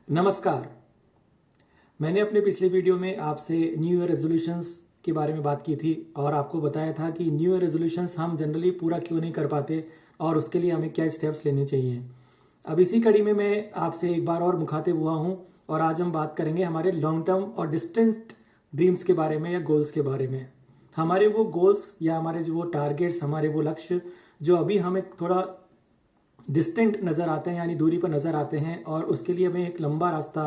नमस्कार। मैंने अपने पिछले वीडियो में आपसे न्यू ईयर रेजोल्यूशंस के बारे में बात की थी और आपको बताया था कि न्यू ईयर रेजोल्यूशंस हम जनरली पूरा क्यों नहीं कर पाते और उसके लिए हमें क्या स्टेप्स लेने चाहिए। अब इसी कड़ी में मैं आपसे एक बार और मुखातिब हुआ हूं और आज हम बात करेंगे हमारे लॉन्ग टर्म और डिस्टेंट ड्रीम्स के बारे में या गोल्स के बारे में। हमारे वो गोल्स या हमारे जो वो टारगेट्स, हमारे वो लक्ष्य जो अभी हमें थोड़ा डिस्टेंट नज़र आते हैं यानी दूरी पर नज़र आते हैं और उसके लिए हमें एक लंबा रास्ता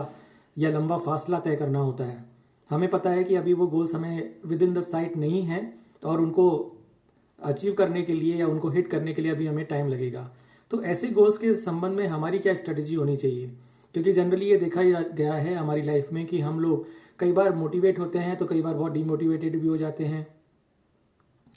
या लंबा फासला तय करना होता है। हमें पता है कि अभी वो गोल्स हमें विद इन द साइट नहीं है और उनको अचीव करने के लिए या उनको हिट करने के लिए अभी हमें टाइम लगेगा। तो ऐसे गोल्स के संबंध में हमारी क्या स्ट्रेटजी होनी चाहिए, क्योंकि जनरली ये देखा गया है हमारी लाइफ में कि हम लोग कई बार मोटिवेट होते हैं तो कई बार बहुत डीमोटिवेटेड भी हो जाते हैं।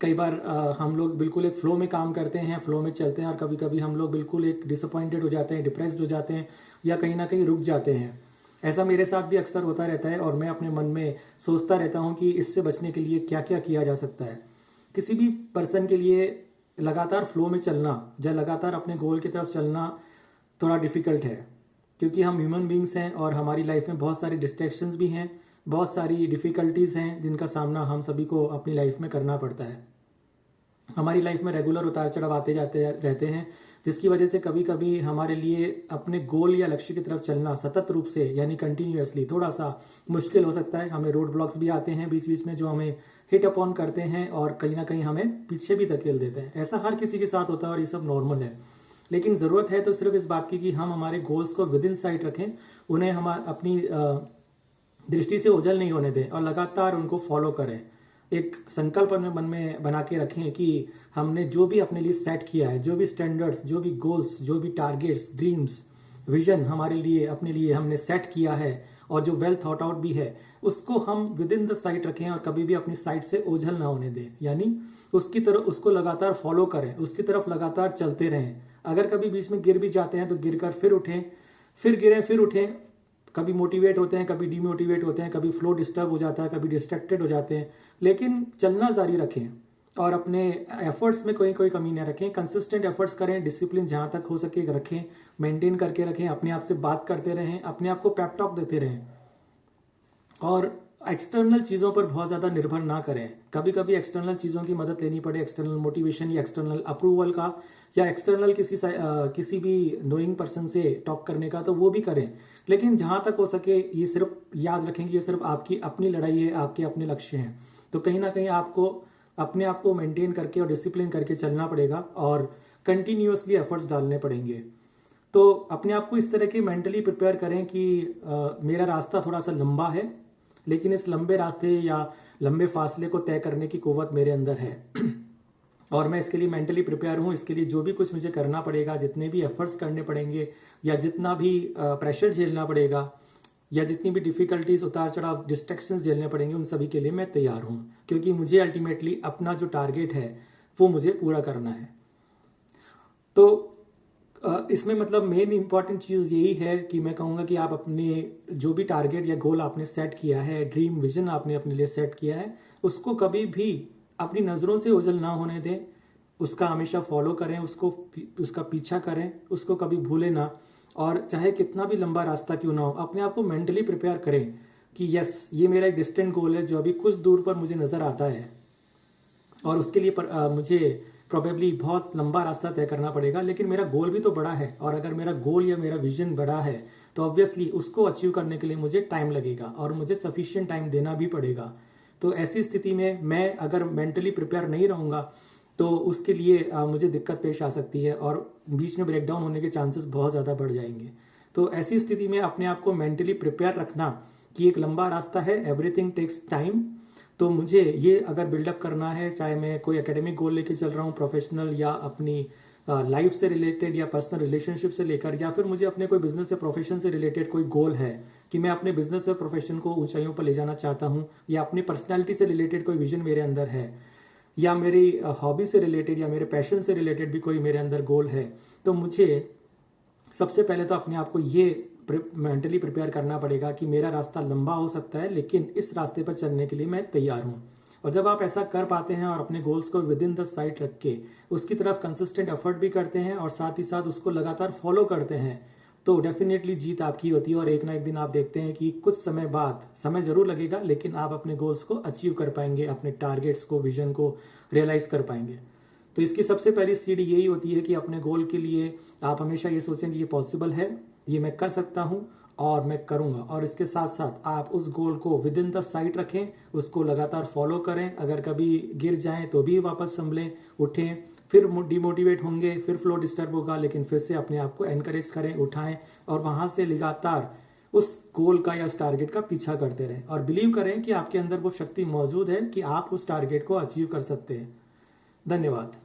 कई बार हम लोग बिल्कुल एक फ्लो में काम करते हैं, फ्लो में चलते हैं और कभी कभी हम लोग बिल्कुल एक डिसअपॉइंटेड हो जाते हैं, डिप्रेस्ड हो जाते हैं या कहीं ना कहीं रुक जाते हैं। ऐसा मेरे साथ भी अक्सर होता रहता है और मैं अपने मन में सोचता रहता हूँ कि इससे बचने के लिए क्या क्या किया जा सकता है। किसी भी पर्सन के लिए लगातार फ्लो में चलना या लगातार अपने गोल की तरफ चलना थोड़ा डिफिकल्ट है, क्योंकि हम ह्यूमन बींग्स हैं और हमारी लाइफ में बहुत सारी डिस्ट्रैक्शंस भी हैं, बहुत सारी डिफ़िकल्टीज़ हैं जिनका सामना हम सभी को अपनी लाइफ में करना पड़ता है। हमारी लाइफ में रेगुलर उतार चढ़ाव आते जाते रहते हैं, जिसकी वजह से कभी कभी हमारे लिए अपने गोल या लक्ष्य की तरफ चलना सतत रूप से यानी कंटिन्यूअसली थोड़ा सा मुश्किल हो सकता है। हमें रोड ब्लॉक्स भी आते हैं बीच बीच में जो हमें हिट अपॉन करते हैं और कहीं ना कहीं हमें पीछे भी धकेल देते हैं। ऐसा हर किसी के साथ होता है और ये सब नॉर्मल है, लेकिन ज़रूरत है तो सिर्फ इस बात की कि हम हमारे गोल्स को विद इन साइट रखें, उन्हें हम अपनी दृष्टि से ओझल नहीं होने दें और लगातार उनको फॉलो करें। एक संकल्प अपने मन में बना के रखें कि हमने जो भी अपने लिए सेट किया है, जो भी स्टैंडर्ड्स, जो भी गोल्स, जो भी टारगेट्स, ड्रीम्स, विजन हमारे लिए अपने लिए हमने सेट किया है और जो वेल थॉट आउट भी है, उसको हम विद इन द साइट रखें और कभी भी अपनी साइट से ओझल ना होने दें। यानी उसकी तरफ उसको लगातार फॉलो करें, उसकी तरफ लगातार चलते रहें। अगर कभी बीच में गिर भी जाते हैं तो गिर कर फिर उठें, फिर गिरें फिर उठें। कभी मोटिवेट होते हैं, कभी डीमोटिवेट होते हैं, कभी फ्लो डिस्टर्ब हो जाता है, कभी डिस्ट्रैक्टेड हो जाते हैं, लेकिन चलना जारी रखें और अपने एफर्ट्स में कोई कोई कमी न रखें। कंसिस्टेंट एफर्ट्स करें, डिसिप्लिन जहां तक हो सके रखें, मेंटेन करके रखें, अपने आप से बात करते रहें, अपने आप को पेप टॉक देते रहें और एक्सटर्नल चीज़ों पर बहुत ज़्यादा निर्भर ना करें। कभी कभी एक्सटर्नल चीज़ों की मदद लेनी पड़े, एक्सटर्नल मोटिवेशन या एक्सटर्नल अप्रूवल का या एक्सटर्नल किसी भी नोइंग पर्सन से टॉक करने का, तो वो भी करें। लेकिन जहाँ तक हो सके ये सिर्फ याद रखें कि ये सिर्फ आपकी अपनी लड़ाई है, आपके अपने लक्ष्य हैं। तो कहीं ना कहीं आपको अपने आप को मेंटेन करके और डिसिप्लिन करके चलना पड़ेगा और कंटिन्यूअसली एफर्ट्स डालने पड़ेंगे। तो अपने आप को इस तरह के मेंटली प्रिपेयर करें कि मेरा रास्ता थोड़ा सा लंबा है, लेकिन इस लंबे रास्ते या लंबे फासले को तय करने की कुव्वत मेरे अंदर है और मैं इसके लिए मेंटली प्रिपेयर हूँ। इसके लिए जो भी कुछ मुझे करना पड़ेगा, जितने भी एफर्ट्स करने पड़ेंगे या जितना भी प्रेशर झेलना पड़ेगा या जितनी भी डिफिकल्टीज, उतार चढ़ाव, डिस्ट्रैक्शंस झेलने पड़ेंगे, उन सभी के लिए मैं तैयार हूँ, क्योंकि मुझे अल्टीमेटली अपना जो टारगेट है वो मुझे पूरा करना है। तो इसमें मतलब मेन इंपॉर्टेंट चीज़ यही है कि मैं कहूँगा कि आप अपने जो भी टारगेट या गोल आपने सेट किया है, ड्रीम विजन आपने अपने लिए सेट किया है, उसको कभी भी अपनी नज़रों से ओझल ना होने दें। उसका हमेशा फॉलो करें, उसका पीछा करें, उसको कभी भूलें ना। और चाहे कितना भी लंबा रास्ता क्यों ना हो, अपने आप को मेंटली प्रिपेयर करें कि यस, ये मेरा एक डिस्टेंट गोल है जो अभी कुछ दूर पर मुझे नज़र आता है और उसके लिए मुझे प्रोबेबली बहुत लंबा रास्ता तय करना पड़ेगा, लेकिन मेरा गोल भी तो बड़ा है। और अगर मेरा गोल या मेरा विजन बड़ा है तो ऑब्वियसली उसको अचीव करने के लिए मुझे टाइम लगेगा और मुझे सफिशिएंट टाइम देना भी पड़ेगा। तो ऐसी स्थिति में मैं अगर मेंटली प्रिपेयर नहीं रहूँगा तो उसके लिए मुझे दिक्कत पेश आ सकती है और बीच में ब्रेकडाउन होने के चांसेस बहुत ज़्यादा बढ़ जाएंगे। तो ऐसी स्थिति में अपने आप को मेंटली प्रिपेयर रखना कि एक लंबा रास्ता है, एवरीथिंग टेक्स टाइम। तो मुझे ये अगर बिल्डअप करना है, चाहे मैं कोई एकेडमिक गोल लेके चल रहा हूँ, प्रोफेशनल या अपनी लाइफ से रिलेटेड या पर्सनल रिलेशनशिप से लेकर, या फिर मुझे अपने कोई बिजनेस या प्रोफेशन से रिलेटेड कोई गोल है कि मैं अपने बिजनेस या प्रोफेशन को ऊंचाइयों पर ले जाना चाहता हूँ, या अपनी पर्सनैलिटी से रिलेटेड कोई विजन मेरे अंदर है, या मेरी हॉबी से रिलेटेड या मेरे पैशन से रिलेटेड भी कोई मेरे अंदर गोल है, तो मुझे सबसे पहले तो अपने आप को ये मेंटली प्रिपेयर करना पड़ेगा कि मेरा रास्ता लंबा हो सकता है, लेकिन इस रास्ते पर चलने के लिए मैं तैयार हूँ। और जब आप ऐसा कर पाते हैं और अपने गोल्स को विद इन द साइट रख के उसकी तरफ कंसिस्टेंट एफर्ट भी करते हैं और साथ ही साथ उसको लगातार फॉलो करते हैं, तो डेफिनेटली जीत आपकी होती है और एक ना एक दिन आप देखते हैं कि कुछ समय बाद, समय जरूर लगेगा, लेकिन आप अपने गोल्स को अचीव कर पाएंगे, अपने टारगेट्स को, विजन को रियलाइज कर पाएंगे। तो इसकी सबसे पहली सीढ़ी यही होती है कि अपने गोल के लिए आप हमेशा ये सोचें कि ये पॉसिबल है, ये मैं कर सकता हूँ और मैं करूंगा। और इसके साथ साथ आप उस गोल को विद इन द साइट रखें, उसको लगातार फॉलो करें। अगर कभी गिर जाएं तो भी वापस संभलें, उठें, फिर डिमोटिवेट होंगे, फिर फ्लो डिस्टर्ब होगा, लेकिन फिर से अपने आप को एनकरेज करें, उठाएं और वहां से लगातार उस गोल का या उस टारगेट का पीछा करते रहें और बिलीव करें कि आपके अंदर वो शक्ति मौजूद है कि आप उस टारगेट को अचीव कर सकते हैं। धन्यवाद।